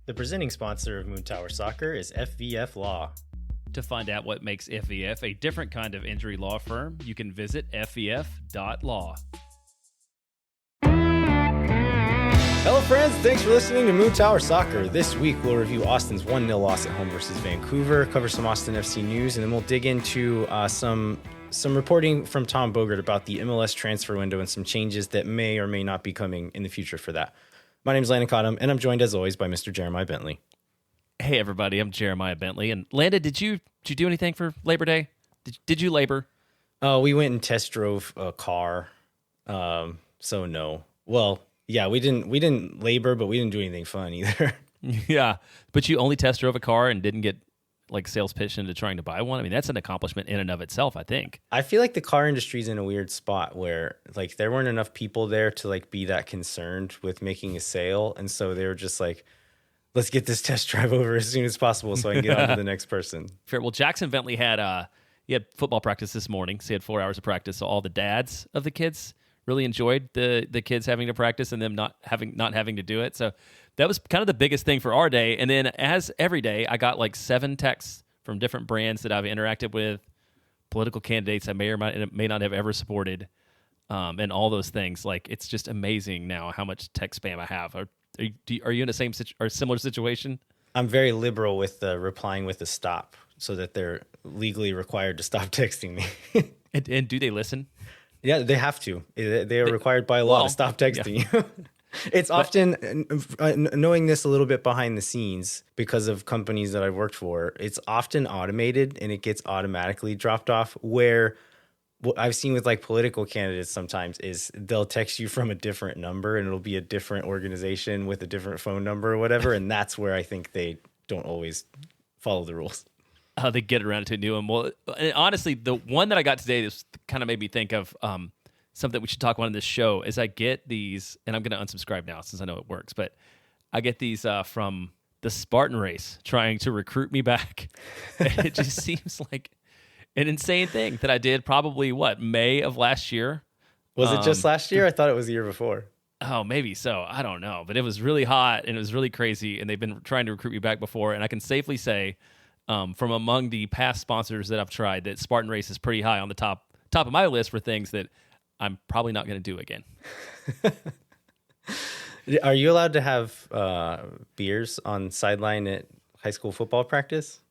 The presenting sponsor of Moon Tower Soccer is FVF Law. To find out what makes FVF a different kind of injury law firm, you can visit fvf.law. Hello friends, thanks for listening to Moon Tower Soccer. This week we'll review Austin's 1-0 loss at home versus Vancouver, cover some Austin FC news, and then we'll dig into some reporting from Tom Bogert about the MLS transfer window and some changes that may or may not be coming in the future for that. My name is Landon Cottom, and I'm joined as always by Mr. Jeremiah Bentley. Hey everybody, I'm Jeremiah Bentley. And Landon, did you do anything for Labor Day? Did you labor? We went and test drove a car. So no. Well, yeah, we didn't labor, but we didn't do anything fun either. Yeah, but you only test drove a car and didn't get like sales pitched into trying to buy one. I mean, that's an accomplishment in and of itself, I think. I feel like the car industry's in a weird spot where like there weren't enough people there to like be that concerned with making a sale, and so they were just like, let's get this test drive over as soon as possible so I can get on to the next person. Fair. Well, Jackson Bentley had football practice this morning, so he had 4 hours of practice. So all the dads of the kids really enjoyed the kids having to practice and them not having to do it. So that was kind of the biggest thing for our day. And then as every day, I got like 7 texts from different brands that I've interacted with, political candidates I may or may not have ever supported, and all those things. Like, it's just amazing now how much text spam I have. Are you in the same or similar situation? I'm very liberal with replying with a stop so that they're legally required to stop texting me. And do they listen? Yeah, they have to. They are required by law to stop texting you. It's often, knowing this a little bit behind the scenes because of companies that I've worked for, it's often automated and it gets automatically dropped off, where what I've seen with like political candidates sometimes is they'll text you from a different number and it'll be a different organization with a different phone number or whatever. And that's where I think they don't always follow the rules. How they get around to a new one. Well, honestly, the one that I got today just kind of made me think of something we should talk about in this show. Is I get these, and I'm going to unsubscribe now since I know it works, but I get these from the Spartan race trying to recruit me back. It just seems like an insane thing that I did probably, May of last year? Was it just last year? I thought it was the year before. Oh, maybe so. I don't know. But it was really hot and it was really crazy, and they've been trying to recruit me back before, and I can safely say from among the past sponsors that I've tried that Spartan Race is pretty high on the top of my list for things that I'm probably not going to do again. Are you allowed to have beers on sideline at high school football practice?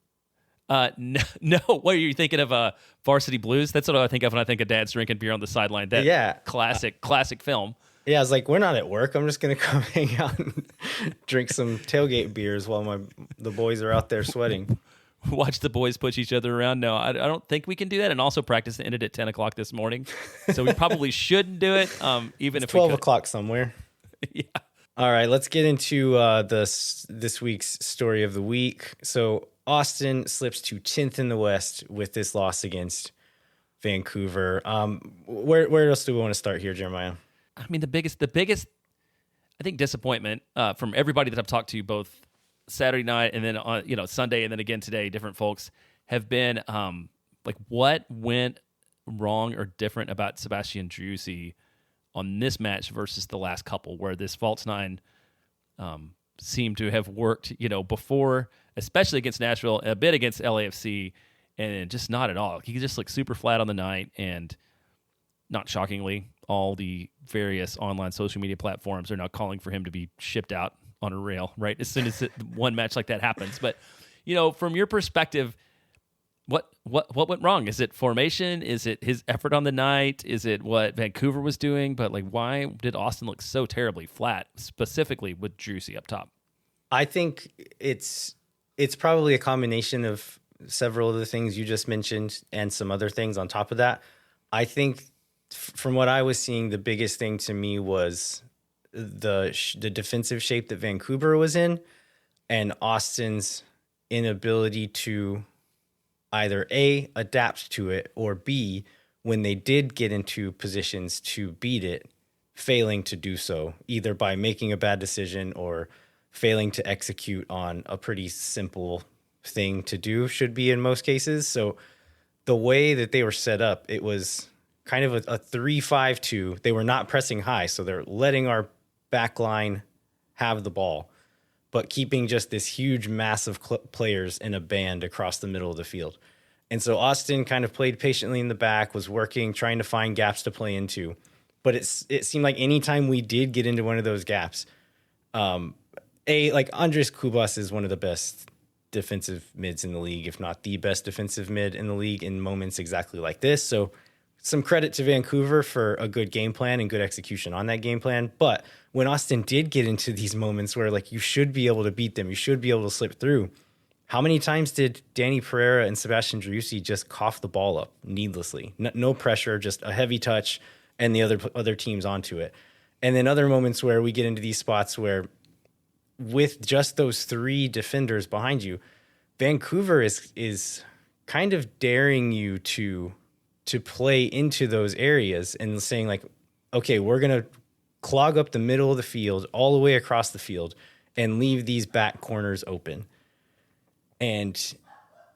No. What are you thinking of? Varsity Blues? That's what I think of when I think of dads drinking beer on the sideline. That classic film. Yeah, I was like, we're not at work. I'm just going to come hang out and drink some tailgate beers while the boys are out there sweating. Watch the boys push each other around. No, I don't think we can do that. And also, practice ended at 10 o'clock this morning. So we probably shouldn't do it, even it's if we 12 could. o'clock somewhere. Yeah. All right, let's get into this week's story of the week. So Austin slips to 10th in the West with this loss against Vancouver. Where else do we want to start here, Jeremiah? I mean, the biggest, I think, disappointment from everybody that I've talked to, both Saturday night and then on Sunday and then again today, different folks have been like, what went wrong or different about Sebastian Driussi on this match versus the last couple, where this false nine seemed to have worked, before, especially against Nashville, a bit against LAFC, and just not at all. He just looked super flat on the night, and not shockingly, all the various online social media platforms are now calling for him to be shipped out on a rail, right? As soon as one match like that happens. But, from your perspective, what went wrong? Is it formation? Is it his effort on the night? Is it what Vancouver was doing? But why did Austin look so terribly flat, specifically with Driussi up top? I think it's probably a combination of several of the things you just mentioned and some other things on top of that. I think from what I was seeing, the biggest thing to me was the defensive shape that Vancouver was in, and Austin's inability to either A, adapt to it, or B, when they did get into positions to beat it, failing to do so, either by making a bad decision or failing to execute on a pretty simple thing to do, should be in most cases. So the way that they were set up, it was kind of a 3-5-2. They were not pressing high, so they're letting our back line have the ball. but keeping just this huge mass of players in a band across the middle of the field. And so Austin kind of played patiently in the back, was working, trying to find gaps to play into. But it seemed like anytime we did get into one of those gaps, like Andres Kubas is one of the best defensive mids in the league, if not the best defensive mid in the league in moments exactly like this. So some credit to Vancouver for a good game plan and good execution on that game plan. But when Austin did get into these moments where like you should be able to beat them, you should be able to slip through, how many times did Danny Pereira and Sebastian Driussi just cough the ball up needlessly? No pressure, just a heavy touch and the other teams onto it. And then other moments where we get into these spots where with just those three defenders behind you, Vancouver is kind of daring you to play into those areas and saying like, okay, we're going to clog up the middle of the field all the way across the field and leave these back corners open. And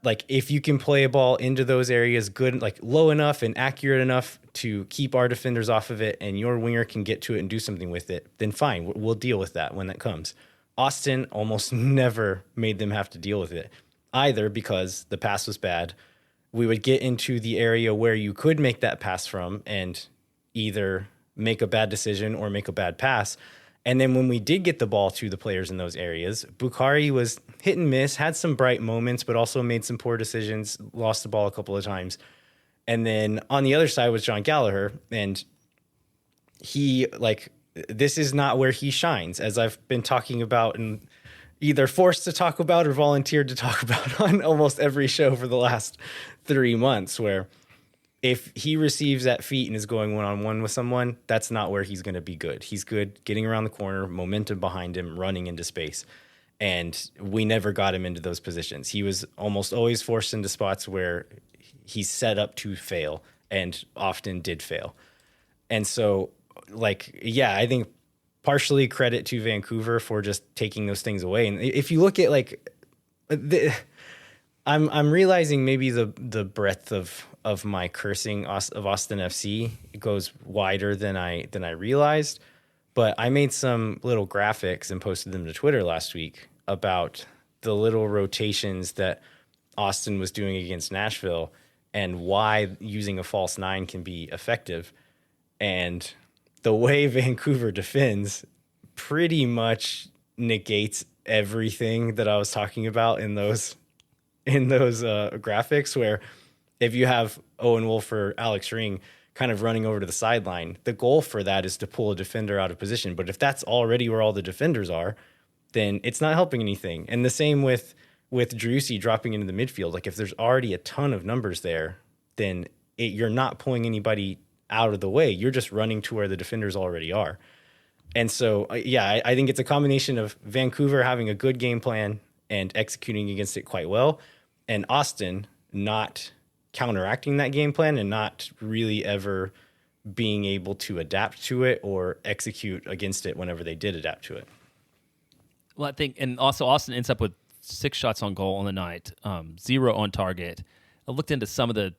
like, if you can play a ball into those areas good, like low enough and accurate enough to keep our defenders off of it and your winger can get to it and do something with it, then fine, we'll deal with that when that comes. Austin almost never made them have to deal with it, either because the pass was bad. We would get into the area where you could make that pass from and either make a bad decision or make a bad pass. And then when we did get the ball to the players in those areas, Bukhari was hit and miss, had some bright moments, but also made some poor decisions, lost the ball a couple of times. And then on the other side was John Gallagher, and he, like, this is not where he shines, as I've been talking about and either forced to talk about or volunteered to talk about on almost every show for the last 3 months, where if he receives that feet and is going one-on-one with someone, that's not where he's going to be good. He's good getting around the corner, momentum behind him, running into space. And we never got him into those positions. He was almost always forced into spots where he's set up to fail and often did fail. And so, like, yeah, I think partially credit to Vancouver for just taking those things away. And if you look at, like, I'm realizing maybe the breadth of my cursing of Austin FC goes wider than I realized. But I made some little graphics and posted them to Twitter last week about the little rotations that Austin was doing against Nashville and why using a false nine can be effective. And the way Vancouver defends pretty much negates everything that I was talking about in those graphics, where if you have Owen Wolf or Alex Ring kind of running over to the sideline, the goal for that is to pull a defender out of position. But if that's already where all the defenders are, then it's not helping anything. And the same with Driussi dropping into the midfield. Like, if there's already a ton of numbers there, then you're not pulling anybody out of the way. You're just running to where the defenders already are. And so, yeah, I think it's a combination of Vancouver having a good game plan and executing against it quite well, and Austin not counteracting that game plan and not really ever being able to adapt to it or execute against it whenever they did adapt to it. Well, I think, and also Austin ends up with 6 shots on goal on the night, 0 on target. I looked into some of the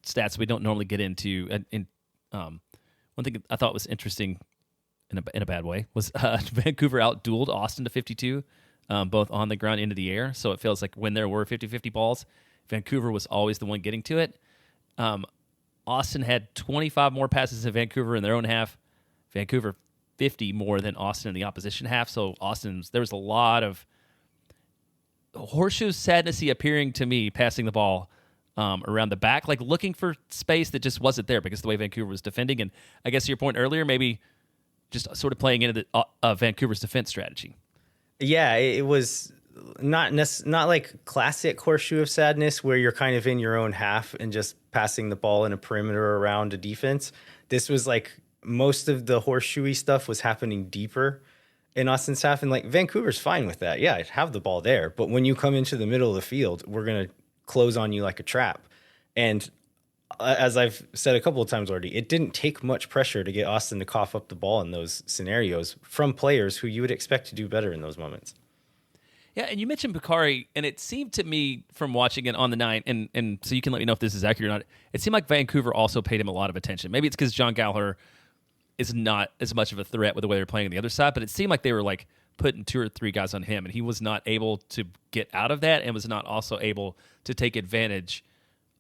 stats we don't normally get into, and one thing I thought was interesting in a bad way was Vancouver outdueled Austin to 52, both on the ground and into the air. So it feels like when there were 50-50 balls, Vancouver was always the one getting to it. Austin had 25 more passes than Vancouver in their own half. Vancouver 50 more than Austin in the opposition half. So there was a lot of horseshoe sadnessy appearing to me passing the ball around the back, like looking for space that just wasn't there because of the way Vancouver was defending. And I guess to your point earlier, maybe just sort of playing into the Vancouver's defense strategy. Yeah, it was not like classic horseshoe of sadness where you're kind of in your own half and just passing the ball in a perimeter around a defense. This was like most of the horseshoey stuff was happening deeper in Austin's half, and like Vancouver's fine with that. Yeah, have the ball there, but when you come into the middle of the field, we're gonna close on you like a trap. And as I've said a couple of times already, it didn't take much pressure to get Austin to cough up the ball in those scenarios from players who you would expect to do better in those moments. Yeah, and you mentioned Bukhari, and it seemed to me from watching it on the night, and so you can let me know if this is accurate or not, it seemed like Vancouver also paid him a lot of attention. Maybe it's because John Gallagher is not as much of a threat with the way they're playing on the other side, but it seemed like they were like putting 2 or 3 guys on him, and he was not able to get out of that, and was not also able to take advantage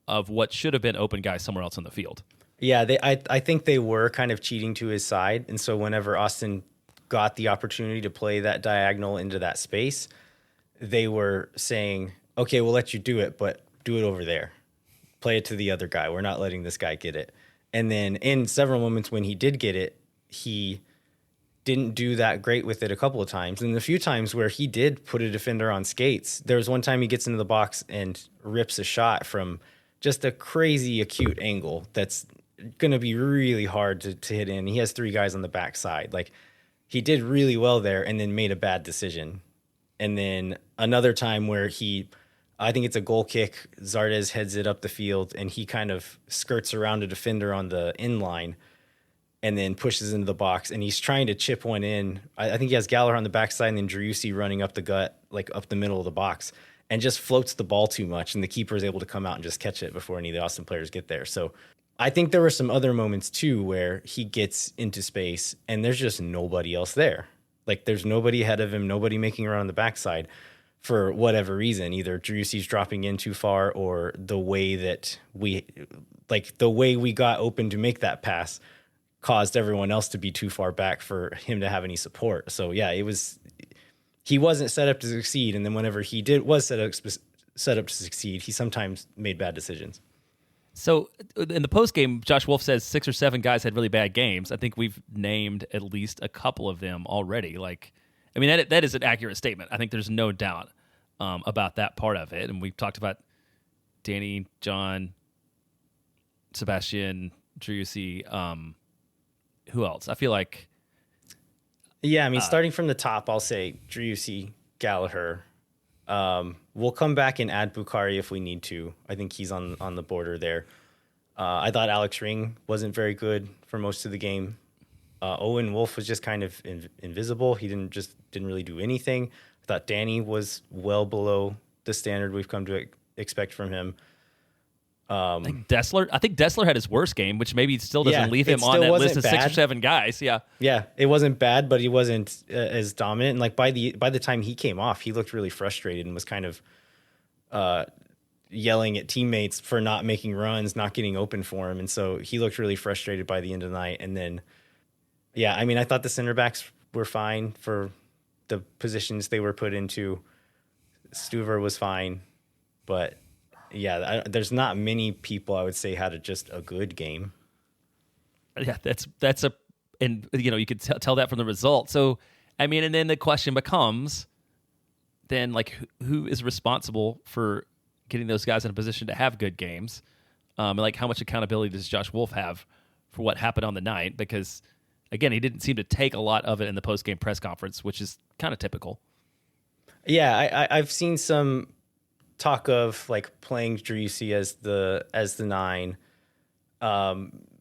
of what should have been open guys somewhere else on the field. Yeah, I think they were kind of cheating to his side, and so whenever Austin got the opportunity to play that diagonal into that space, they were saying, "Okay, we'll let you do it, but do it over there. Play it to the other guy. We're not letting this guy get it." And then in several moments when he did get it, he didn't do that great with it a couple of times. And a few times where he did put a defender on skates, there was one time he gets into the box and rips a shot from just a crazy acute angle that's going to be really hard to hit in. He has 3 guys on the backside. Like, he did really well there and then made a bad decision. And then another time where I think it's a goal kick, Zardes heads it up the field and he kind of skirts around a defender on the in line and then pushes into the box, and he's trying to chip one in. I think he has Gallagher on the backside and then Driussi running up the gut, like up the middle of the box, and just floats the ball too much, and the keeper is able to come out and just catch it before any of the Austin players get there. So I think there were some other moments too where he gets into space and there's just nobody else there. Like, there's nobody ahead of him, nobody making a run on the backside for whatever reason. Either Driussi's dropping in too far, or the way we got open to make that pass caused everyone else to be too far back for him to have any support. So yeah, he wasn't set up to succeed. And then whenever he was set up to succeed, he sometimes made bad decisions. So in the post game, Josh Wolf says 6 or 7 guys had really bad games. I think we've named at least a couple of them already. Like, I mean, that is an accurate statement. I think there's no doubt about that part of it. And we've talked about Danny, John, Sebastian, Driussi, who else? I feel like... Yeah, I mean, starting from the top, I'll say Driussi, Gallagher. We'll come back and add Bukhari if we need to. I think he's on the border there. I thought Alex Ring wasn't very good for most of the game. Owen Wolf was just kind of invisible. He didn't really do anything. I thought Danny was well below the standard we've come to expect from him. I think Dessler had his worst game, which maybe still doesn't leave him on that list of 6 or 7 guys. Yeah, it wasn't bad, but he wasn't as dominant. And like by the time he came off, he looked really frustrated and was kind of yelling at teammates for not making runs, not getting open for him, and so he looked really frustrated by the end of the night. And then, yeah, I mean, I thought the center backs were fine for the positions they were put into. Stuver was fine, but. Yeah, there's not many people I would say had just a good game. Yeah, and you could tell that from the result. So, I mean, and then the question becomes, then like who is responsible for getting those guys in a position to have good games? And like how much accountability does Josh Wolf have for what happened on the night? Because again, he didn't seem to take a lot of it in the post game press conference, which is kind of typical. Yeah, I've seen some talk of like playing Driussi as the 9.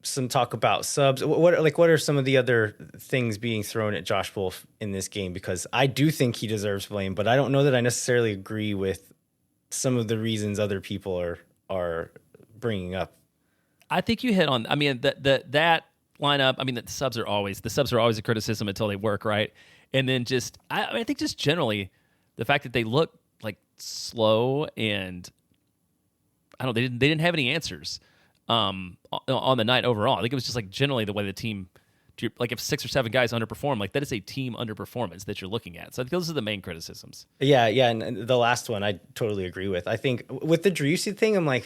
Some talk about subs. What are some of the other things being thrown at Josh Wolf in this game? Because I do think he deserves blame, but I don't know that I necessarily agree with some of the reasons other people are bringing up. I think you hit on. I mean, that lineup. I mean, the subs are always a criticism until they work, right? And then I think just generally the fact that they look like slow and I don't know, they didn't have any answers on the night overall. I think it was just like generally the way the team, like if 6 or 7 guys underperform, like that is a team underperformance that you're looking at. So I think those are the main criticisms. Yeah, and the last one I totally agree with. I think with the Driussi thing, I'm like,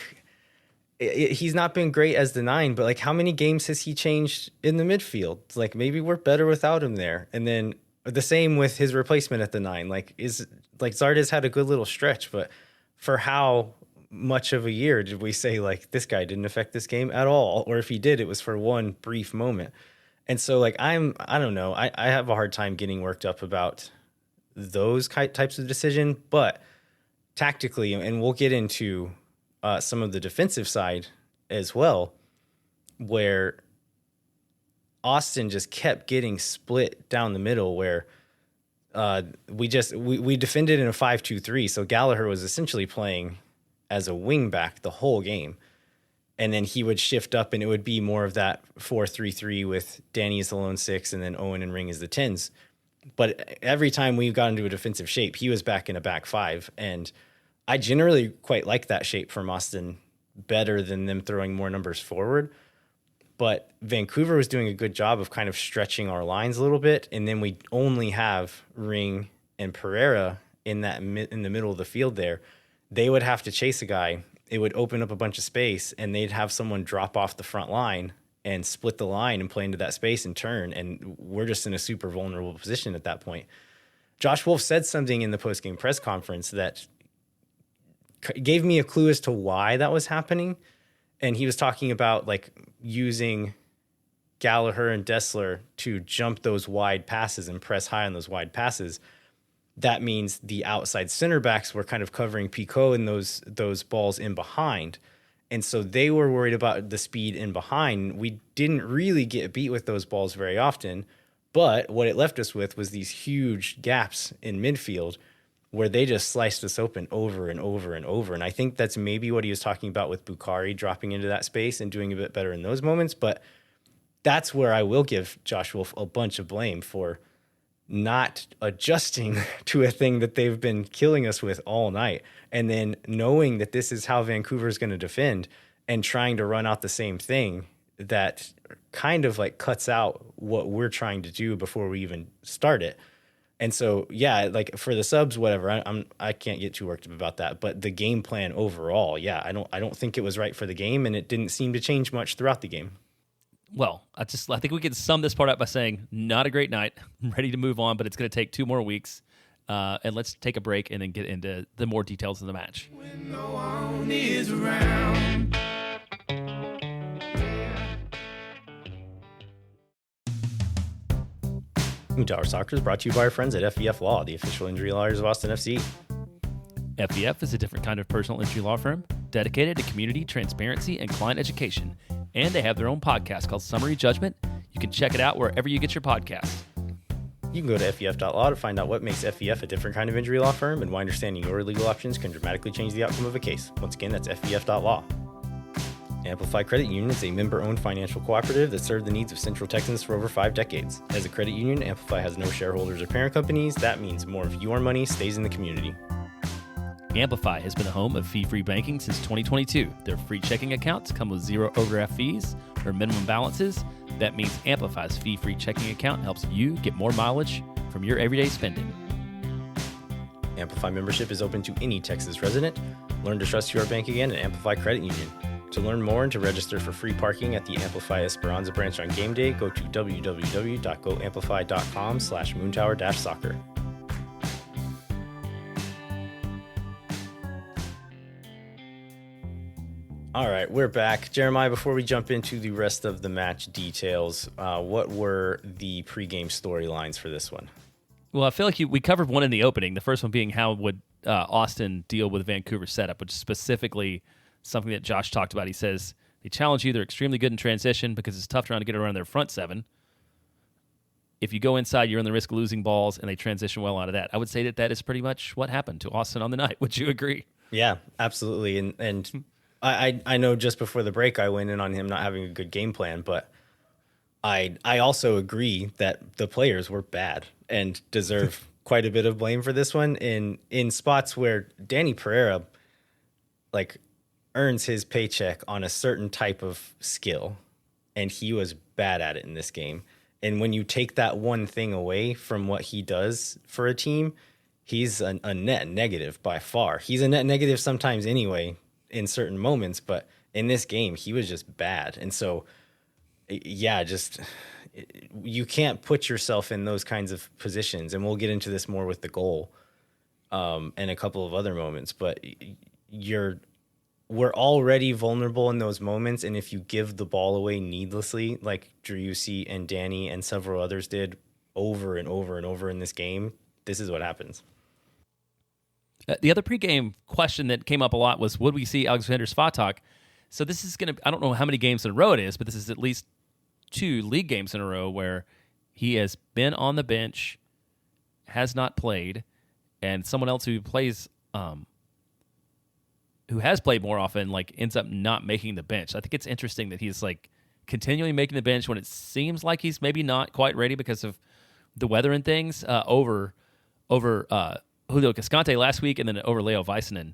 he's not been great as the 9, but like how many games has he changed in the midfield? It's like maybe we're better without him there. And then the same with his replacement at the 9. Like Zardes had a good little stretch, but for how much of a year did we say like this guy didn't affect this game at all? Or if he did, it was for one brief moment. And so like I don't know. I have a hard time getting worked up about those types of decision, but tactically, and we'll get into some of the defensive side as well, where Austin just kept getting split down the middle, where we defended in a 5-2-3. So Gallagher was essentially playing as a wing back the whole game. And then he would shift up and it would be more of that 4-3-3 with Danny as the lone 6 and then Owen and Ring as the 10s. But every time we got into a defensive shape, he was back in a back five. And I generally quite like that shape from Austin better than them throwing more numbers forward. But Vancouver was doing a good job of kind of stretching our lines a little bit. And then we only have Ring and Pereira in the middle of the field there. They would have to chase a guy. It would open up a bunch of space, and they'd have someone drop off the front line and split the line and play into that space and turn. And we're just in a super vulnerable position at that point. Josh Wolf said something in the post-game press conference that gave me a clue as to why that was happening. And he was talking about like using Gallagher and Dessler to jump those wide passes and press high on those wide passes. That means the outside center backs were kind of covering Pico and those balls in behind. And so they were worried about the speed in behind. We didn't really get beat with those balls very often, but what it left us with was these huge gaps in midfield where they just sliced us open over and over and over. And I think that's maybe what he was talking about with Bukhari dropping into that space and doing a bit better in those moments. But that's where I will give Josh Wolf a bunch of blame for not adjusting to a thing that they've been killing us with all night. And then knowing that this is how Vancouver is going to defend and trying to run out the same thing that kind of like cuts out what we're trying to do before we even start it. And so, yeah, like for the subs, whatever, I can't get too worked up about that. But the game plan overall, yeah, I don't think it was right for the game, and it didn't seem to change much throughout the game. Well, I think we can sum this part up by saying not a great night. I'm ready to move on, but it's going to take 2 more weeks. And let's take a break and then get into the more details of the match. When no one is around. Tower Soccer is brought to you by our friends at FEF Law, the official injury lawyers of Austin FC. FEF is a different kind of personal injury law firm dedicated to community, transparency, and client education. And they have their own podcast called Summary Judgment. You can check it out wherever you get your podcasts. You can go to FEF.law to find out what makes FEF a different kind of injury law firm and why understanding your legal options can dramatically change the outcome of a case. Once again, that's FEF.law. Amplify Credit Union is a member-owned financial cooperative that served the needs of Central Texans for over 5 decades. As a credit union, Amplify has no shareholders or parent companies. That means more of your money stays in the community. Amplify has been the home of fee-free banking since 2022. Their free checking accounts come with 0 overdraft fees or minimum balances. That means Amplify's fee-free checking account helps you get more mileage from your everyday spending. Amplify membership is open to any Texas resident. Learn to trust your bank again at Amplify Credit Union. To learn more and to register for free parking at the Amplify Esperanza branch on game day, go to www.goamplify.com/moontower-soccer. All right, we're back. Jeremiah, before we jump into the rest of the match details, what were the pregame storylines for this one? Well, I feel like we covered one in the opening, the first one being how would Austin deal with Vancouver's setup, which is specifically something that Josh talked about. He says they challenge you. They're extremely good in transition because it's tough trying to get around their front 7. If you go inside, you're in the risk of losing balls, and they transition well out of that. I would say that is pretty much what happened to Austin on the night. Would you agree? Yeah, absolutely. And I know just before the break I went in on him not having a good game plan, but I also agree that the players were bad and deserve quite a bit of blame for this one in spots where Danny Pereira earns his paycheck on a certain type of skill, and he was bad at it in this game. And when you take that one thing away from what he does for a team, he's a net negative by far. He's a net negative sometimes anyway in certain moments, but in this game, he was just bad. And so, yeah, you can't put yourself in those kinds of positions. And we'll get into this more with the goal and a couple of other moments, but we're already vulnerable in those moments, and if you give the ball away needlessly, like Driussi and Danny and several others did over and over and over in this game, this is what happens. The other pregame question that came up a lot was, would we see Alexander Svatak? So this is going to, I don't know how many games in a row it is, but this is at least 2 league games in a row where he has been on the bench, has not played, and someone else who plays who has played more often, ends up not making the bench. I think it's interesting that he's continually making the bench when it seems like he's maybe not quite ready because of the weather and things over Julio Cascante last week, and then over Leo Väisänen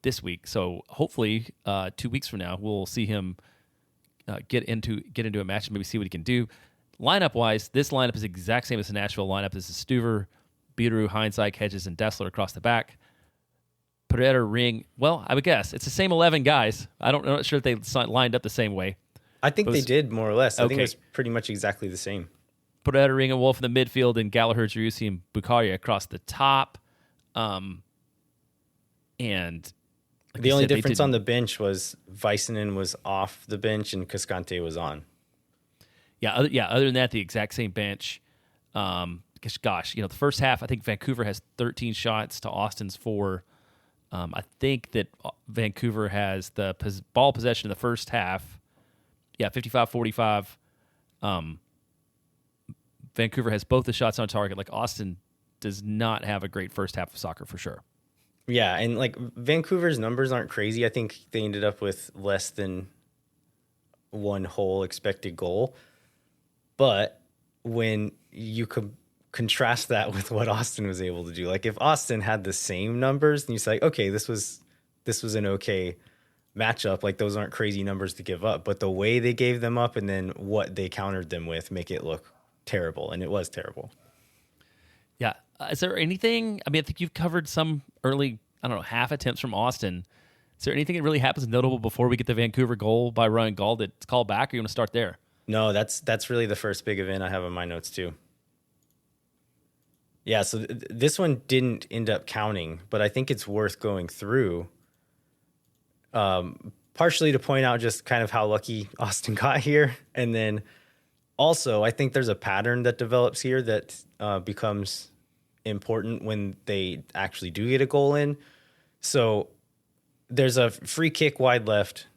this week. So hopefully 2 weeks from now we'll see him get into a match and maybe see what he can do. Lineup wise, this lineup is the exact same as the Nashville lineup. This is Stuver, Biru, Heinzike, Hedges, and Dessler across the back. Pereira, Ring. Well, I would guess it's the same 11 guys. I'm not sure if they lined up the same way. I think they did more or less. I think Okay. it was pretty much exactly the same. Pereira, Ring, and Wolf in the midfield, and Gallagher, Driussi, and Bukaria across the top. And like The I only said, they difference didn't- on the bench was Väisänen was off the bench and Cascante was on. Other than that, the exact same bench. Gosh, the first half, I think Vancouver has 13 shots to Austin's 4. I think that Vancouver has the ball possession in the first half. Yeah, 55-45. Vancouver has both the shots on target. Like, Austin does not have a great first half of soccer for sure. Yeah, and like Vancouver's numbers aren't crazy. I think they ended up with less than one whole expected goal. But when you could contrast that with what Austin was able to do, like if Austin had the same numbers, then you say, okay, this was an okay matchup. Like those aren't crazy numbers to give up, but the way they gave them up and then what they countered them with make it look terrible, and it was terrible. Yeah. Is there anything? I mean, I think you've covered some early, half attempts from Austin. Is there anything that really happens notable before we get the Vancouver goal by Ryan Gauld that's called back, or you want to start there? No, that's really the first big event I have on my notes too. Yeah, so this one didn't end up counting, but I think it's worth going through. Partially to point out just kind of how lucky Austin got here, and then also I think there's a pattern that develops here that becomes important when they actually do get a goal in. So there's a free kick wide left,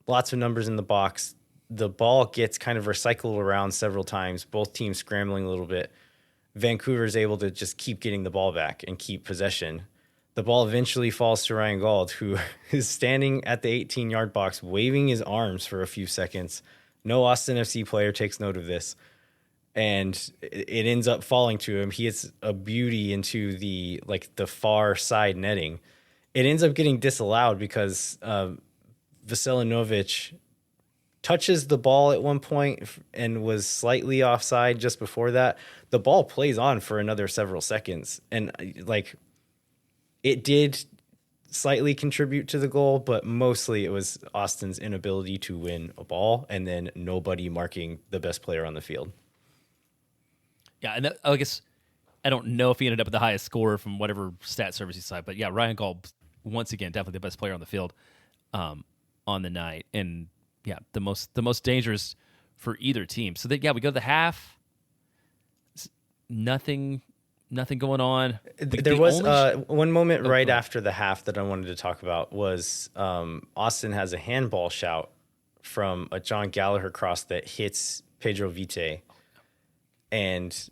lots of numbers in the box. The ball gets kind of recycled around several times, both teams scrambling a little bit. Vancouver's able to just keep getting the ball back and keep possession. The ball eventually falls to Ryan Gauld, who is standing at the 18-yard box, waving his arms for a few seconds. No Austin FC player takes note of this, and it ends up falling to him. He hits a beauty into the far side netting. It ends up getting disallowed because Veselinovic touches the ball at one point and was slightly offside just before that. The ball plays on for another several seconds, and it did slightly contribute to the goal, but mostly it was Austin's inability to win a ball and then nobody marking the best player on the field. Yeah, and I guess I don't know if he ended up with the highest score from whatever stat service he cited, but yeah, Ryan Gauld, once again, definitely the best player on the field on the night, and yeah, the most dangerous for either team. So we go to the half. Nothing going on. There was one moment right after the half that I wanted to talk about was Austin has a handball shout from a John Gallagher cross that hits Pedro Vite. And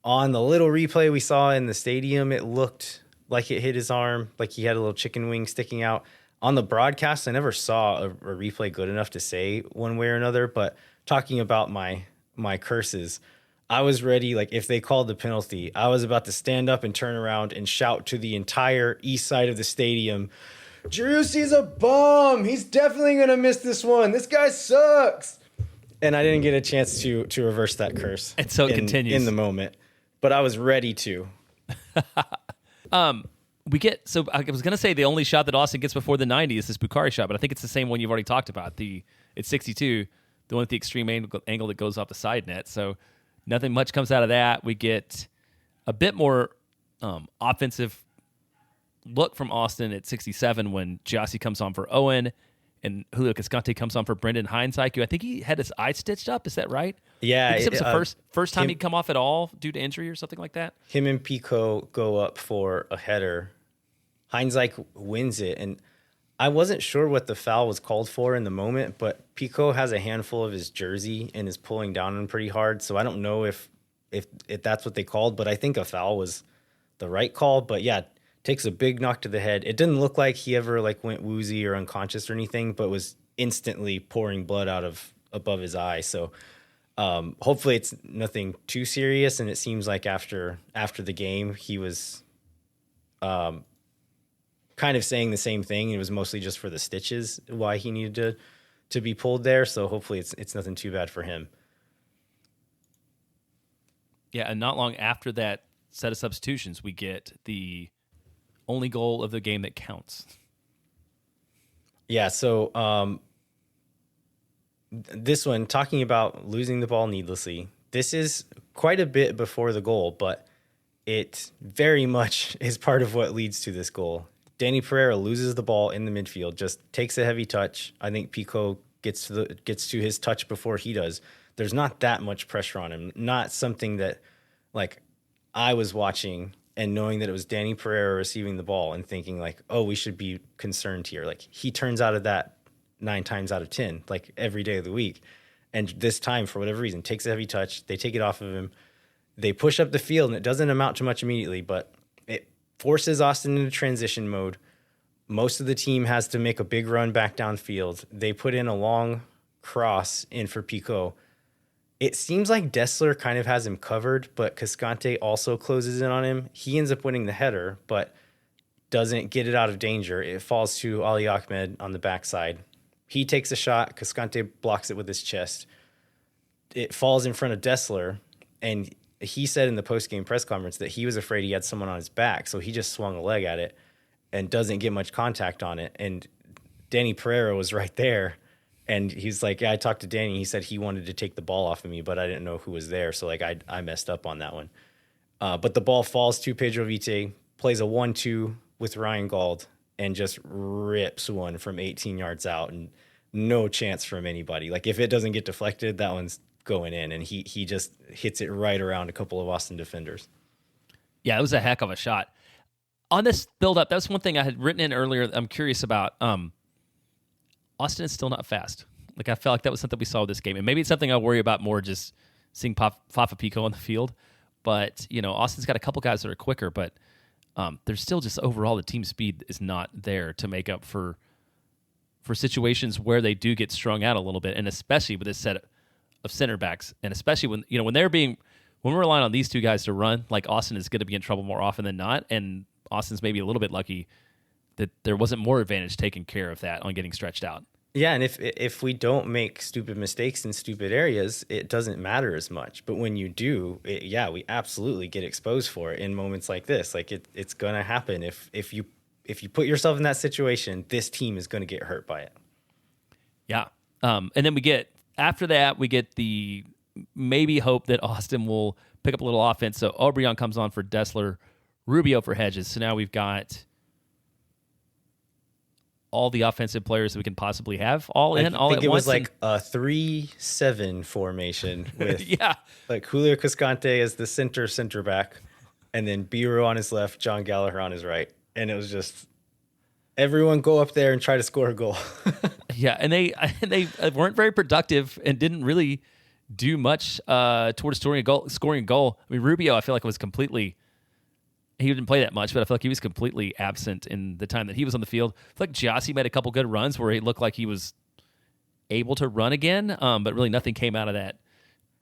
on the little replay we saw in the stadium, it looked like it hit his arm, like he had a little chicken wing sticking out. On the broadcast, I never saw a replay good enough to say one way or another, but talking about my curses, I was ready. Like if they called the penalty, I was about to stand up and turn around and shout to the entire east side of the stadium, Driussi's a bum. He's definitely going to miss this one. This guy sucks. And I didn't get a chance to reverse that curse. And so it continues in the moment, but I was ready to. So I was going to say the only shot that Austin gets before the 90 is this Bukhari shot, but I think it's the same one you've already talked about. It's 62, the one with the extreme angle that goes off the side net. So nothing much comes out of that. We get a bit more offensive look from Austin at 67 when Giassi comes on for Owen and Julio Cascante comes on for Brendan Heinzike. I think he had his eye stitched up. Is that right? Yeah. It was the first time he'd come off at all due to injury or something like that. Him and Pico go up for a header. Heinzike wins it, and I wasn't sure what the foul was called for in the moment, but Pico has a handful of his jersey and is pulling down him pretty hard, so I don't know if that's what they called, but I think a foul was the right call. But yeah, takes a big knock to the head. It didn't look like he ever went woozy or unconscious or anything, but was instantly pouring blood out of above his eye. So Hopefully it's nothing too serious. And it seems like after the game, he was kind of saying the same thing. It was mostly just for the stitches why he needed to be pulled there. So hopefully it's nothing too bad for him. Yeah, and not long after that set of substitutions, we get the only goal of the game that counts. Yeah, so this one, talking about losing the ball needlessly, this is quite a bit before the goal, but it very much is part of what leads to this goal. Danny Pereira loses the ball in the midfield, just takes a heavy touch. I think Pico gets to his touch before he does. There's not that much pressure on him. Not something that, like, I was watching and knowing that it was Danny Pereira receiving the ball and thinking, like, oh, we should be concerned here. Like, he turns out of that 9 times out of 10, like, every day of the week. And this time, for whatever reason, takes a heavy touch. They take it off of him. They push up the field, and it doesn't amount to much immediately, but it forces Austin into transition mode. Most of the team has to make a big run back downfield. They put in a long cross in for Pico. It seems like Dessler kind of has him covered, but Cascante also closes in on him. He ends up winning the header, but doesn't get it out of danger. It falls to Ali Ahmed on the backside. He takes a shot. Cascante blocks it with his chest. It falls in front of Dessler, and he said in the post-game press conference that he was afraid he had someone on his back, so he just swung a leg at it and doesn't get much contact on it. And Danny Pereira was right there. And he's like, yeah, I talked to Danny. He said he wanted to take the ball off of me, but I didn't know who was there. So, like, I messed up on that one. But the ball falls to Pedro Vite, plays a 1-2 with Ryan Gauld, and just rips one from 18 yards out. And no chance from anybody. Like, if it doesn't get deflected, that one's going in. And he just hits it right around a couple of Austin defenders. Yeah, it was a heck of a shot. On this build-up, that's one thing I had written in earlier I'm curious about. Austin is still not fast. Like, I felt like that was something we saw with this game. And maybe it's something I worry about more just seeing Fafa Pico on the field. But, you know, Austin's got a couple guys that are quicker, but there's still just overall the team speed is not there to make up for situations where they do get strung out a little bit, and especially with this set of center backs, and especially when we're relying on these two guys to run, like, Austin is going to be in trouble more often than not, and Austin's maybe a little bit lucky that there wasn't more advantage taking care of that on getting stretched out. Yeah, and if we don't make stupid mistakes in stupid areas, it doesn't matter as much. But when you do, we absolutely get exposed for it in moments like this. Like, it's going to happen. If you put yourself in that situation, this team is going to get hurt by it. Yeah. And then we get the maybe hope that Austin will pick up a little offense. So Obrian comes on for Dessler, Rubio for Hedges. So now we've got all the offensive players that we can possibly have all at once. I think it was like a 3-7 formation with like Julio Cascante as the center back, and then Biro on his left, John Gallagher on his right. And it was just everyone go up there and try to score a goal. Yeah, and they weren't very productive and didn't really do much towards scoring a goal. I mean, Rubio, I feel like he didn't play that much, but I feel like he was completely absent in the time that he was on the field. I feel like Giassi made a couple good runs where he looked like he was able to run again, but really nothing came out of that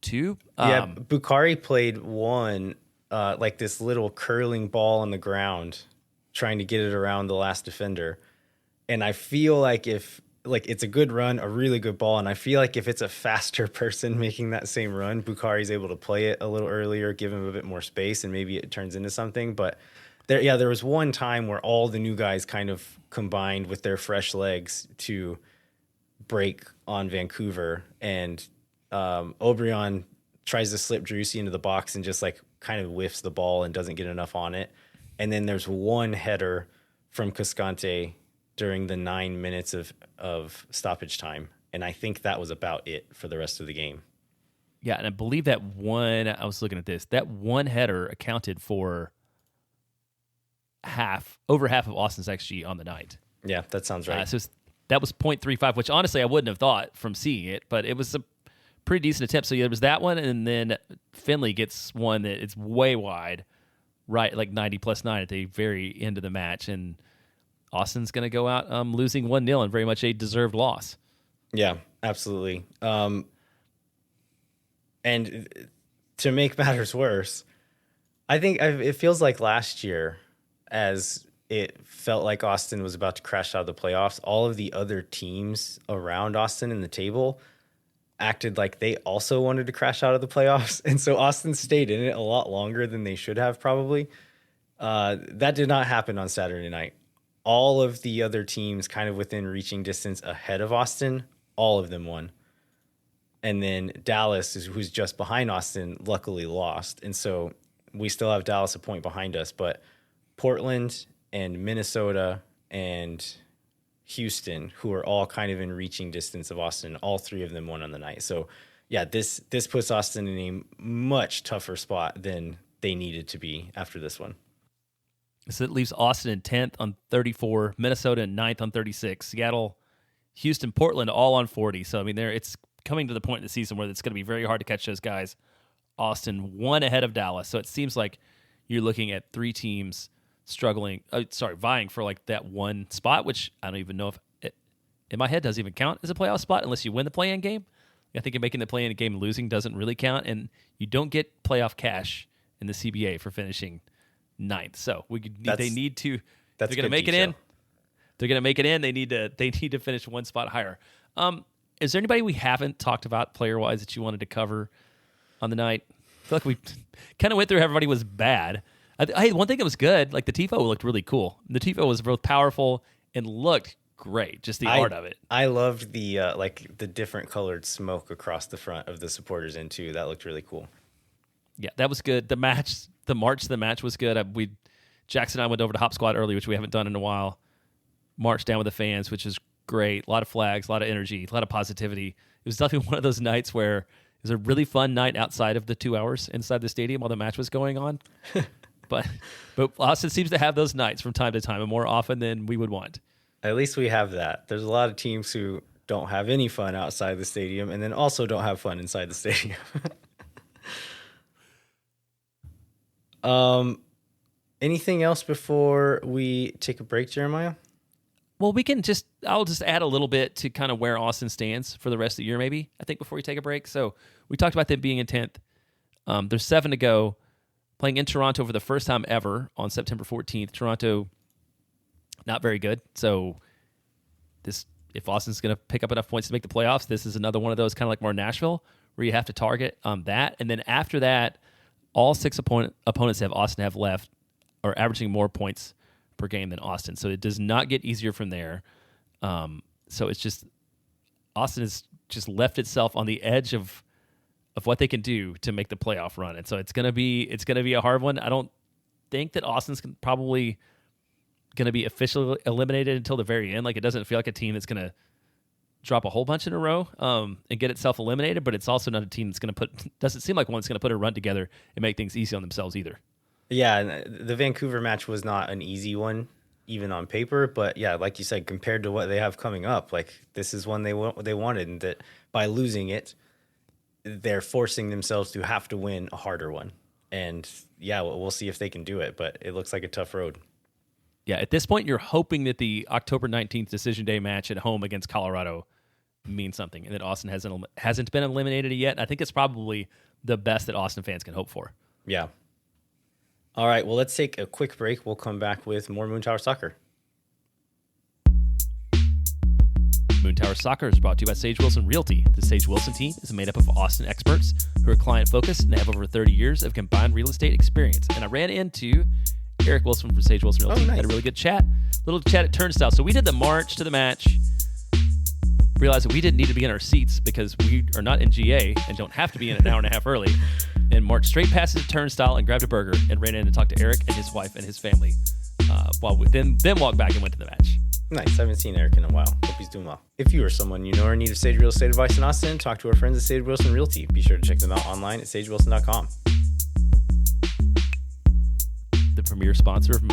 too. Bukhari played one, like this little curling ball on the ground, trying to get it around the last defender. And I feel like it's a good run, a really good ball, and I feel like if it's a faster person making that same run, Bukhari's able to play it a little earlier, give him a bit more space, and maybe it turns into something. But there was one time where all the new guys kind of combined with their fresh legs to break on Vancouver, and Obrian tries to slip Driussi into the box and just like kind of whiffs the ball and doesn't get enough on it. And then there's one header from Cascante during the 9 minutes of stoppage time. And I think that was about it for the rest of the game. Yeah, and I believe that one header accounted for over half of Austin's XG on the night. Yeah, that sounds right. So that was 0.35, which honestly I wouldn't have thought from seeing it, but it was a pretty decent attempt. So there was that one, and then Finley gets one that it's way wide, right, like 90+9 at the very end of the match, and Austin's going to go out losing 1-0 and very much a deserved loss. Yeah, absolutely. And to make matters worse, I think it feels like last year, as it felt like Austin was about to crash out of the playoffs, all of the other teams around Austin in the table acted like they also wanted to crash out of the playoffs. And so Austin stayed in it a lot longer than they should have probably. That did not happen on Saturday night. All of the other teams kind of within reaching distance ahead of Austin, all of them won. And then Dallas, who's just behind Austin, luckily lost. And so we still have Dallas a point behind us. But Portland and Minnesota and Houston, who are all kind of in reaching distance of Austin, all three of them won on the night. So, yeah, this puts Austin in a much tougher spot than they needed to be after this one. So it leaves Austin in 10th on 34, Minnesota in 9th on 36, Seattle, Houston, Portland all on 40. So, I mean, it's coming to the point in the season where it's going to be very hard to catch those guys. Austin one ahead of Dallas. So it seems like you're looking at three teams vying for like that one spot, which I don't even know if it, in my head, doesn't even count as a playoff spot unless you win the play-in game. I think making the play-in game and losing doesn't really count, and you don't get playoff cash in the CBA for finishing 9th. So they need to. They're going to make it in. They're going to make it in. They need to finish one spot higher. Is there anybody we haven't talked about player-wise that you wanted to cover on the night? I feel like we kind of went through how everybody was bad. One thing that was good, like the TIFO looked really cool. The TIFO was both powerful and looked great, just the art of it. I loved the the different colored smoke across the front of the supporters end too. That looked really cool. Yeah, that was good. The march to the match was good. Jackson and I went over to Hop Squad early, which we haven't done in a while. Marched down with the fans, which is great. A lot of flags, a lot of energy, a lot of positivity. It was definitely one of those nights where it was a really fun night outside of the 2 hours inside the stadium while the match was going on. But Austin seems to have those nights from time to time, and more often than we would want. At least we have that. There's a lot of teams who don't have any fun outside the stadium and then also don't have fun inside the stadium. Anything else before we take a break, Jeremiah? Well, I'll just add a little bit to kind of where Austin stands for the rest of the year, maybe, I think, before we take a break. So we talked about them being in 10th. There's 7 to go, playing in Toronto for the first time ever on September 14th. Toronto, not very good. So if Austin's going to pick up enough points to make the playoffs, this is another one of those kind of like more Nashville, where you have to target that. And then after that, all 6 opponents Austin have left are averaging more points per game than Austin. So it does not get easier from there. So it's just Austin has just left itself on the edge of what they can do to make the playoff run. And so it's gonna be a hard one. I don't think that Austin's probably gonna be officially eliminated until the very end. Like, it doesn't feel like a team that's gonna drop a whole bunch in a row and get itself eliminated, but it's also not a team that's doesn't seem like one that's gonna put a run together and make things easy on themselves either. Yeah, the Vancouver match was not an easy one, even on paper. But yeah, like you said, compared to what they have coming up, like this is one they wanted, and that by losing it, they're forcing themselves to have to win a harder one. And yeah, we'll see if they can do it, but it looks like a tough road. Yeah, at this point, you're hoping that the October 19th Decision Day match at home against Colorado means something, and that Austin hasn't been eliminated yet. I think it's probably the best that Austin fans can hope for. Yeah. All right, well, let's take a quick break. We'll come back with more Moon Tower Soccer. Moon Tower Soccer is brought to you by Sage Wilson Realty. The Sage Wilson team is made up of Austin experts who are client-focused and have over 30 years of combined real estate experience. And I ran into Eric Wilson from Sage Wilson Realty. Oh, nice. Had a really good chat. Little chat at Turnstile. So we did the march to the match. Realized that we didn't need to be in our seats because we are not in GA and don't have to be in an hour and a half early. And marched straight past the Turnstile and grabbed a burger and ran in to talk to Eric and his wife and his family while we then walked back and went to the match. Nice. I haven't seen Eric in a while. Hope he's doing well. If you or someone you know are in need of Sage Real Estate advice in Austin, talk to our friends at Sage Wilson Realty. Be sure to check them out online at sagewilson.com. The premier sponsor of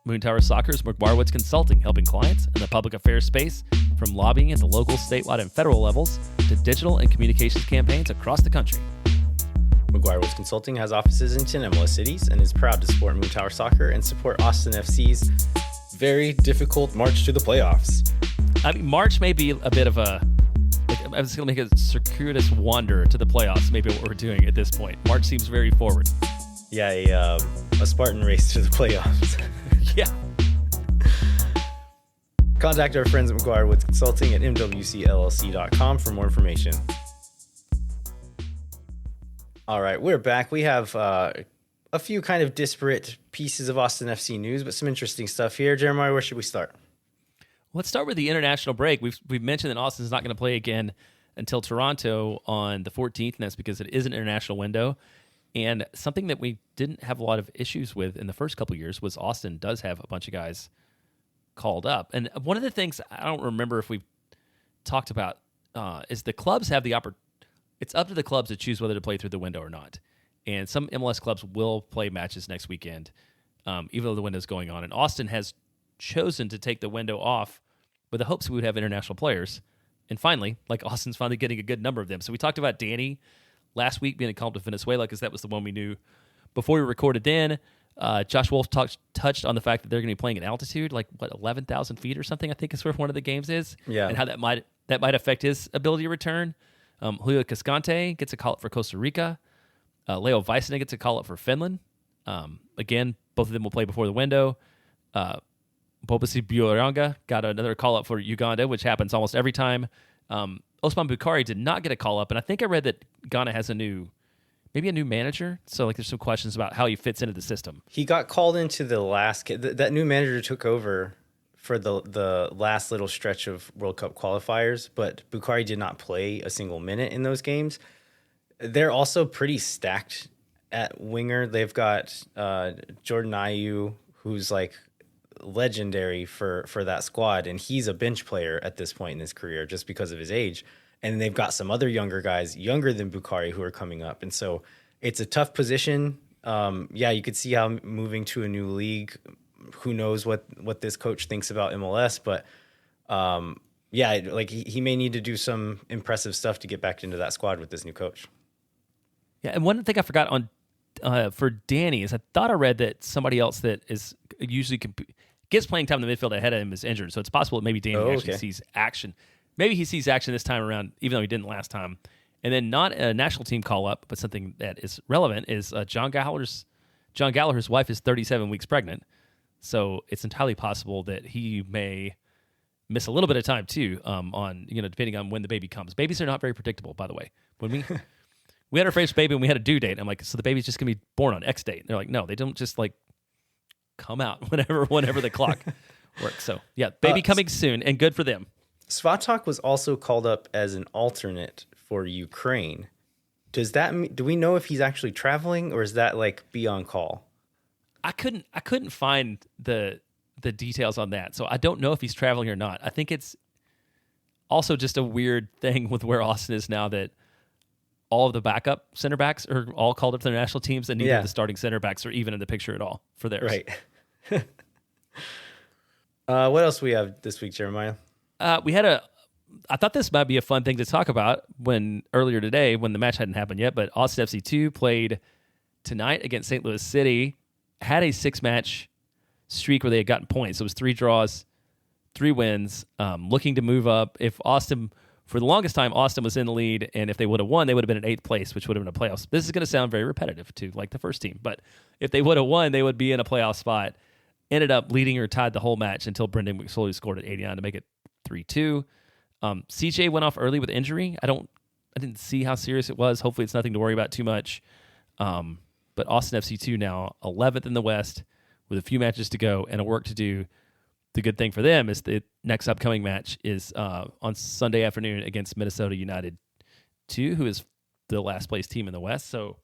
Moon Tower Soccer is McGuire Woods Consulting, helping clients in the public affairs space from lobbying at the local, statewide, and federal levels to digital and communications campaigns across the country. McGuire Woods Consulting has offices in 10 MLS cities and is proud to support Moon Tower Soccer and support Austin FC's very difficult march to the playoffs. I mean, March may be a bit of a I was going to make a circuitous wander to the playoffs, maybe what we're doing at this point. March seems very forward. Yeah, a Spartan race to the playoffs. Yeah. Contact our friends at McGuire Woods Consulting at mwcllc.com for more information. All right, we're back. We have a few kind of disparate pieces of Austin FC news, but some interesting stuff here. Jeremiah, where should we start? Let's start with the international break. We've mentioned that Austin's not going to play again until Toronto on the 14th, and that's because it is an international window. And something that we didn't have a lot of issues with in the first couple of years was Austin does have a bunch of guys called up. And one of the things I don't remember if we've talked about is the clubs have the opportunity. It's up to the clubs to choose whether to play through the window or not. And some MLS clubs will play matches next weekend, even though the window's going on. And Austin has chosen to take the window off with the hopes we would have international players. And finally, like Austin's finally getting a good number of them. So we talked about Danny last week being called to Venezuela because that was the one we knew before we recorded then. Josh Wolf touched on the fact that they're going to be playing at altitude, like 11,000 feet or something, I think is where one of the games is. Yeah. And how that might affect his ability to return. Julio Cascante gets a call up for Costa Rica. Leo Väisänen gets a call up for Finland. Again, both of them will play before the window. Bobasi Bioranga got another call up for Uganda, which happens almost every time. Osman Bukhari did not get a call up, and I think I read that Ghana has maybe a new manager. So like, there's some questions about how he fits into the system. He got called into the last. That new manager took over for the last little stretch of World Cup qualifiers, but Bukhari did not play a single minute in those games. They're also pretty stacked at winger. They've got Jordan Ayew, who's like legendary for that squad, and he's a bench player at this point in his career just because of his age. And they've got some other younger guys, younger than Bukhari, who are coming up. And so it's a tough position. You could see how moving to a new league, who knows what this coach thinks about MLS, but he may need to do some impressive stuff to get back into that squad with this new coach. Yeah, and one thing I forgot on for Danny is I thought I read that somebody else that is usually gets playing time in the midfield ahead of him is injured. So it's possible that maybe Danny actually sees action. Maybe he sees action this time around, even though he didn't last time. And then not a national team call-up, but something that is relevant is John Gallagher's wife is 37 weeks pregnant. So it's entirely possible that he may miss a little bit of time too, depending on when the baby comes. Babies are not very predictable, by the way. When we had our first baby and we had a due date, I'm like, so the baby's just going to be born on X date. And they're like, no, they don't just like come out whenever the clock works. So yeah, baby coming soon, and good for them. Svatok was also called up as an alternate for Ukraine. Does that mean, do we know if he's actually traveling, or is that like be on call? I couldn't find the details on that, so I don't know if he's traveling or not. I think it's also just a weird thing with where Austin is now that all of the backup center backs are all called up to their national teams, and neither of the starting center backs are even in the picture at all for theirs. Right. What else we have this week, Jeremiah? I thought this might be a fun thing to talk about earlier today when the match hadn't happened yet, but Austin FC 2 played tonight against St. Louis City, had a 6-match streak where they had gotten points. So it was 3 draws, 3 wins, looking to move up. If Austin, for the longest time, Austin was in the lead, and if they would have won, they would have been in 8th place, which would have been a playoff. This is going to sound very repetitive to like the first team, but if they would have won, they would be in a playoff spot. Ended up leading or tied the whole match until Brendan McSorley scored at 89 to make it 3-2. CJ went off early with injury. I didn't see how serious it was. Hopefully it's nothing to worry about too much. But Austin FC 2 now 11th in the West with a few matches to go and a work to do. The good thing for them is the next upcoming match is on Sunday afternoon against Minnesota United 2, who is the last place team in the West. So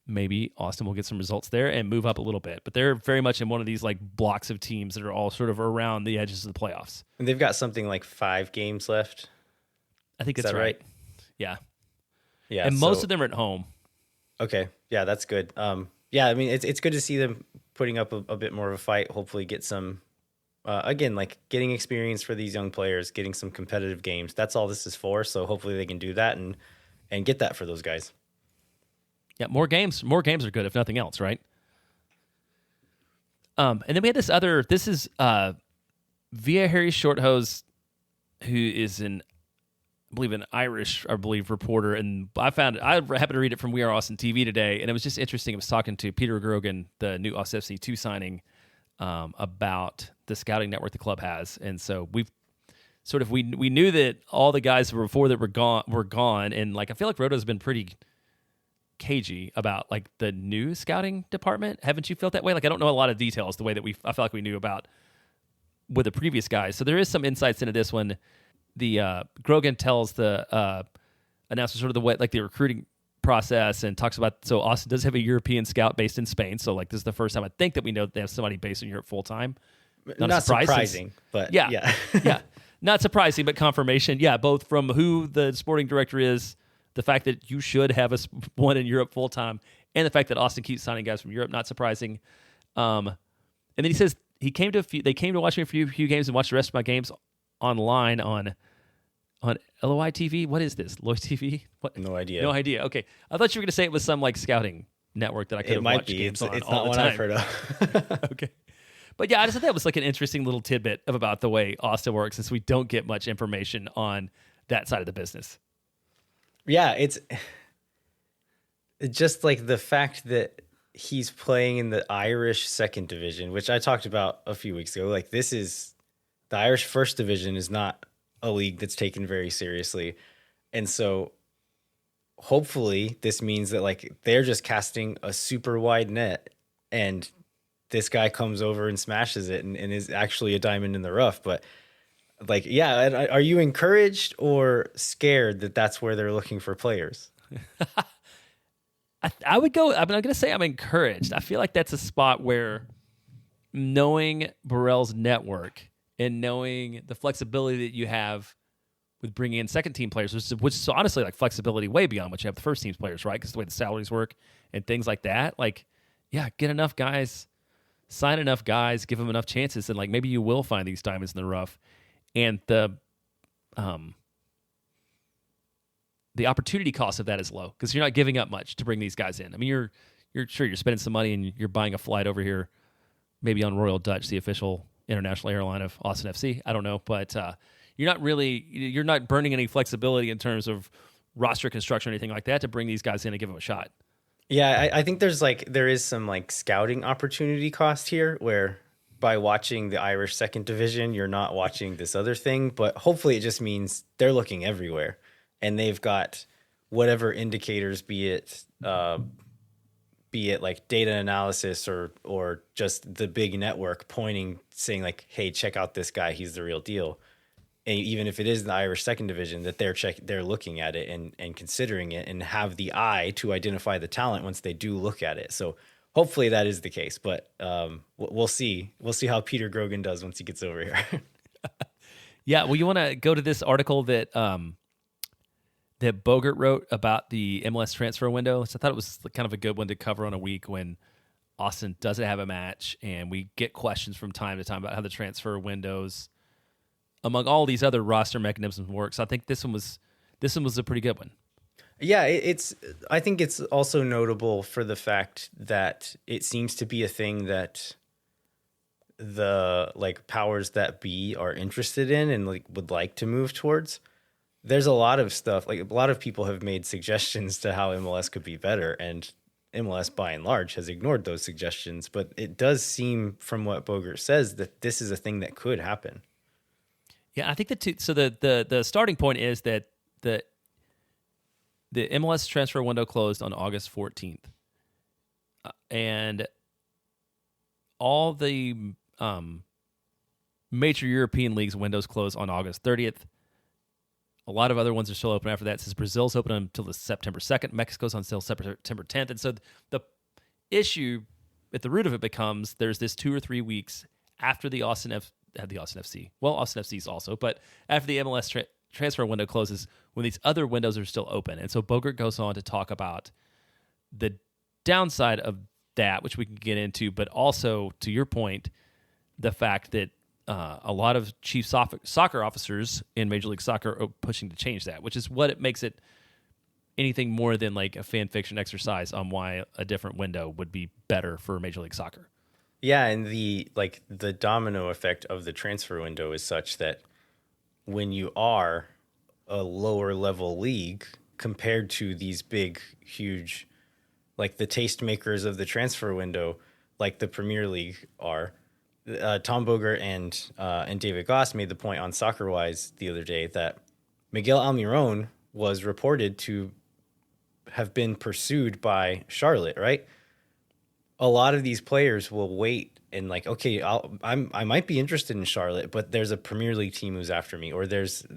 maybe Austin will get some results there and move up a little bit. But they're very much in one of these like blocks of teams that are all sort of around the edges of the playoffs. And they've got something like 5 games left. I think that's right. Yeah. Yeah. And most of them are at home. Okay. Yeah, that's good. I mean, it's good to see them putting up a bit more of a fight, hopefully get some, again, like getting experience for these young players, getting some competitive games. That's all this is for. So hopefully they can do that and get that for those guys. Yeah, more games are good if nothing else, right? And then we had this is Via Harry Shorthose, who is I believe an Irish, reporter, and I happened to read it from We Are Austin TV today, and it was just interesting. I was talking to Peter Grogan, the new Austin FC2 signing, about the scouting network the club has, and so we knew that all the guys before that were gone, and like I feel like Rodo's been pretty cagey about like the new scouting department. Haven't you felt that way? Like I don't know a lot of details the way that I feel like we knew about with the previous guys. So there is some insights into this one. The Grogan tells the announcer sort of the recruiting process and talks about, so Austin does have a European scout based in Spain. So like this is the first time I think that we know that they have somebody based in Europe full time. Not surprising, but yeah. Not surprising, but confirmation. Yeah, both from who the sporting director is, the fact that you should have one in Europe full time, and the fact that Austin keeps signing guys from Europe. Not surprising. And then he says they came to watch me for a few games and watch the rest of my games online on LOI TV. What is this? Loy TV? What? No idea. No idea. Okay, I thought you were going to say it was some like scouting network that I could have watched games on. It's all not the one time. I've heard of. Okay. But yeah, I just thought that was like an interesting little tidbit about the way Austin works, since we don't get much information on that side of the business. Yeah, it's just like the fact that he's playing in the Irish second division, which I talked about a few weeks ago. Like the Irish first division is not a league that's taken very seriously. And so hopefully this means that like they're just casting a super wide net, and this guy comes over and smashes it and is actually a diamond in the rough. But like, yeah, are you encouraged or scared that that's where they're looking for players? I would go, I'm going to say I'm encouraged. I feel like that's a spot where knowing Burrell's network and knowing the flexibility that you have with bringing in second team players, which is honestly like flexibility way beyond what you have the first team's players, right? Because the way the salaries work and things like that, like, yeah, get enough guys, sign enough guys, give them enough chances, and like maybe you will find these diamonds in the rough. And the opportunity cost of that is low because you're not giving up much to bring these guys in. I mean, you're spending some money and you're buying a flight over here, maybe on Royal Dutch, the official international airline of Austin FC. I don't know, but you're not burning any flexibility in terms of roster construction or anything like that to bring these guys in and give them a shot. Yeah, I think there is some like scouting opportunity cost here where by watching the Irish second division, you're not watching this other thing, but hopefully it just means they're looking everywhere and they've got whatever indicators, be it like data analysis or just the big network pointing, saying like, hey, check out this guy. He's the real deal. And even if it is the Irish second division, that they're looking at it and considering it and have the eye to identify the talent once they do look at it. So hopefully that is the case, but we'll see. We'll see how Peter Grogan does once he gets over here. Yeah, well, you want to go to this article that that Bogert wrote about the MLS transfer window. So I thought it was kind of a good one to cover on a week when Austin doesn't have a match, and we get questions from time to time about how the transfer windows, among all these other roster mechanisms, work. So I think this one was a pretty good one. Yeah, I think it's also notable for the fact that it seems to be a thing that the like powers that be are interested in and like would like to move towards. There's a lot of stuff, like a lot of people have made suggestions to how MLS could be better, and MLS by and large has ignored those suggestions, but it does seem from what Bogert says that this is a thing that could happen. Yeah, I think the starting point is that the MLS transfer window closed on August 14th. And all the major European leagues windows close on August 30th. A lot of other ones are still open after that, since Brazil's open until September 2nd. Mexico's on sale September 10th. And so the issue at the root of it becomes there's this 2 or 3 weeks after the Austin FC. Well, Austin FC's also, but after the MLS transfer window closes, when these other windows are still open. And so Bogert goes on to talk about the downside of that, which we can get into, but also, to your point, the fact that a lot of chief soccer officers in Major League Soccer are pushing to change that, which is what it makes it anything more than like a fan fiction exercise on why a different window would be better for Major League Soccer. Yeah, and the domino effect of the transfer window is such that when you are a lower level league compared to these big, huge, like the tastemakers of the transfer window, like the Premier League are. Tom Bogert and David Goss made the point on Soccer Wise the other day that Miguel Almiron was reported to have been pursued by Charlotte, right? A lot of these players will wait and like, okay, I might be interested in Charlotte, but there's a Premier League team who's after me, or there's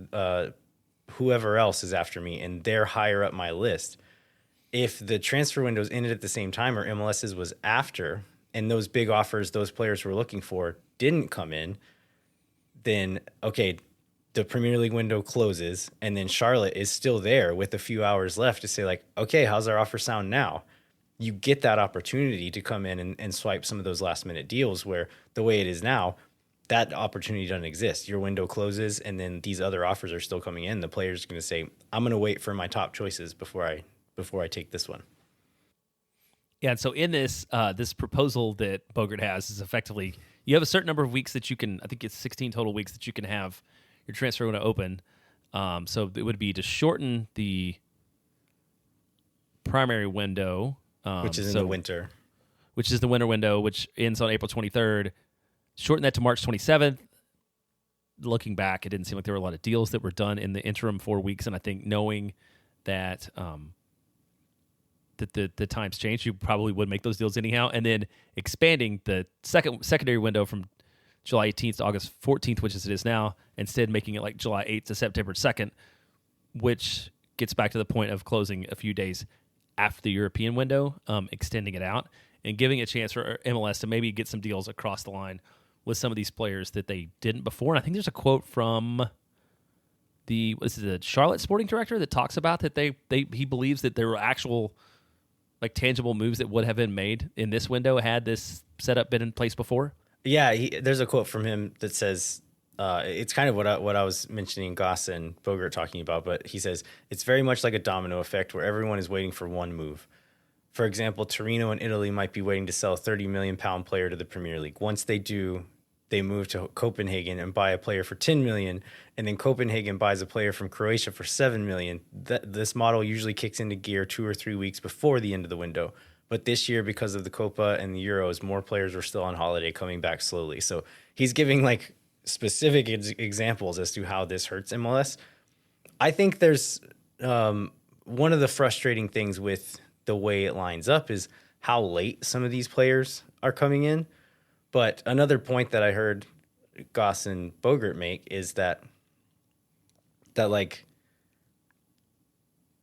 whoever else is after me, and they're higher up my list. If the transfer windows ended at the same time, or MLS's was after, and those big offers those players were looking for didn't come in, then okay, the Premier League window closes, and then Charlotte is still there with a few hours left to say like, okay, how's our offer sound now? You get that opportunity to come in and swipe some of those last minute deals, where the way it is now, that opportunity doesn't exist. Your window closes, and then these other offers are still coming in. The player's going to say, I'm going to wait for my top choices before I take this one. Yeah, and so in this this proposal that Bogert has is effectively you have a certain number of weeks that you can, I think it's 16 total weeks that you can have your transfer window open. So it would be to shorten the primary window, which is in the winter. Which is the winter window, which ends on April 23rd. Shorten that to March 27th. Looking back, it didn't seem like there were a lot of deals that were done in the interim 4 weeks, and I think knowing that that the times changed, you probably would make those deals anyhow. And then expanding the secondary window from July 18th to August 14th, which is it is now, instead making it like July 8th to September 2nd, which gets back to the point of closing a few days after the European window, extending it out and giving a chance for MLS to maybe get some deals across the line with some of these players that they didn't before. And I think there's a quote from the Charlotte sporting director that talks about that he believes that there were actual like tangible moves that would have been made in this window had this setup been in place before. Yeah, there's a quote from him that says, it's kind of what I was mentioning Goss and Bogert talking about, but he says, it's very much like a domino effect where everyone is waiting for one move. For example, Torino in Italy might be waiting to sell a 30 million pound player to the Premier League. Once they do, they move to Copenhagen and buy a player for 10 million, and then Copenhagen buys a player from Croatia for 7 million. This model usually kicks into gear 2 or 3 weeks before the end of the window. But this year, because of the Copa and the Euros, more players were still on holiday, coming back slowly. So he's giving like specific examples as to how this hurts MLS. I think there's one of the frustrating things with the way it lines up is how late some of these players are coming in. But another point that I heard Goss and Bogert make is that like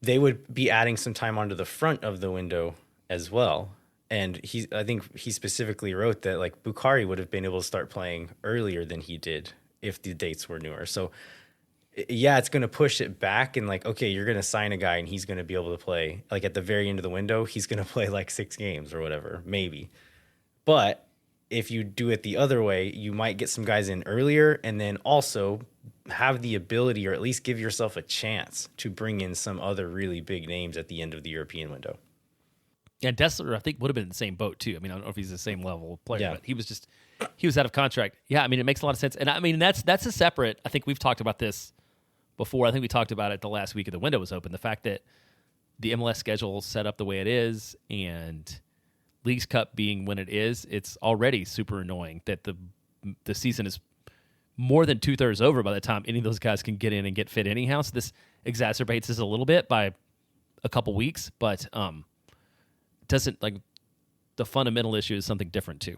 they would be adding some time onto the front of the window as well. And I think he specifically wrote that like Bukhari would have been able to start playing earlier than he did if the dates were newer. So yeah, it's going to push it back, and like, okay, you're going to sign a guy and he's going to be able to play like at the very end of the window, he's going to play like 6 games or whatever, maybe. But if you do it the other way, you might get some guys in earlier and then also have the ability, or at least give yourself a chance to bring in some other really big names at the end of the European window. Yeah, Dessler, I think, would have been in the same boat, too. I mean, I don't know if he's the same level of player, Yeah. but he was out of contract. Yeah, I mean, it makes a lot of sense. And I mean, that's a separate, I think we've talked about this before. I think we talked about it the last week of the window was open. The fact that the MLS schedule is set up the way it is, and Leagues Cup being when it is, it's already super annoying that the season is more than 2/3 over by the time any of those guys can get in and get fit anyhow. So this exacerbates this a little bit by a couple weeks, but doesn't, like, the fundamental issue is something different too.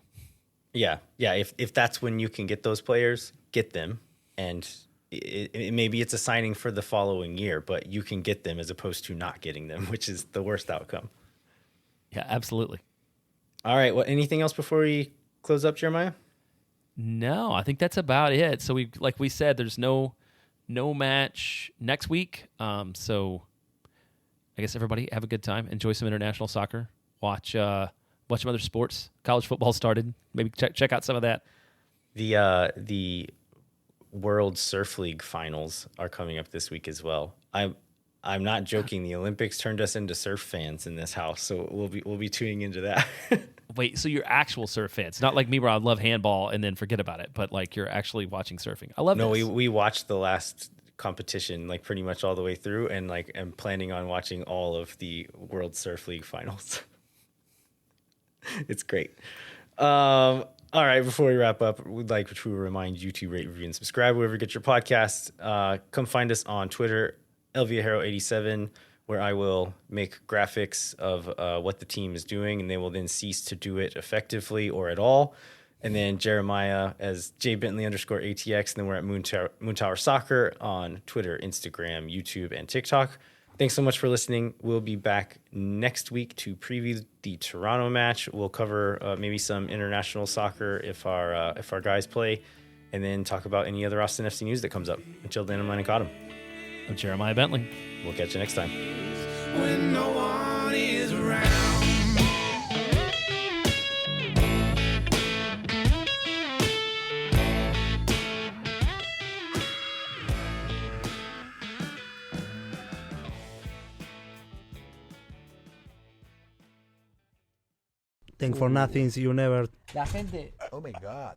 Yeah. If that's when you can get those players, get them, and maybe it's a signing for the following year, but you can get them as opposed to not getting them, which is the worst outcome. Yeah, absolutely. All right. Well, anything else before we close up, Jeremiah? No, I think that's about it. So like we said, there's no match next week. So I guess everybody have a good time. Enjoy some international soccer. Watch some other sports. College football started. Maybe check out some of that. The World Surf League finals are coming up this week as well. I'm not joking. The Olympics turned us into surf fans in this house, so we'll be tuning into that. Wait, so you're actual surf fans, not like me where I love handball and then forget about it, but like you're actually watching surfing. I love No, this. we watched the last competition, like pretty much all the way through, and like am planning on watching all of the World Surf League finals. It's great. All right, before we wrap up, we'd like to remind you to rate, review, and subscribe wherever you get your podcast. Come find us on Twitter, LViajero87, where I will make graphics of what the team is doing, and they will then cease to do it effectively or at all. And then Jeremiah as jbentley_ATX, and then we're at Moon Tower Soccer on Twitter, Instagram, YouTube, and TikTok. Thanks so much for listening. We'll be back next week to preview the Toronto match. We'll cover maybe some international soccer if our guys play, and then talk about any other Austin FC news that comes up. Until then, I'm Landon Cottam. I'm Jeremiah Bentley. We'll catch you next time. When no one is around. Think for nothing, you never. La gente Oh my God.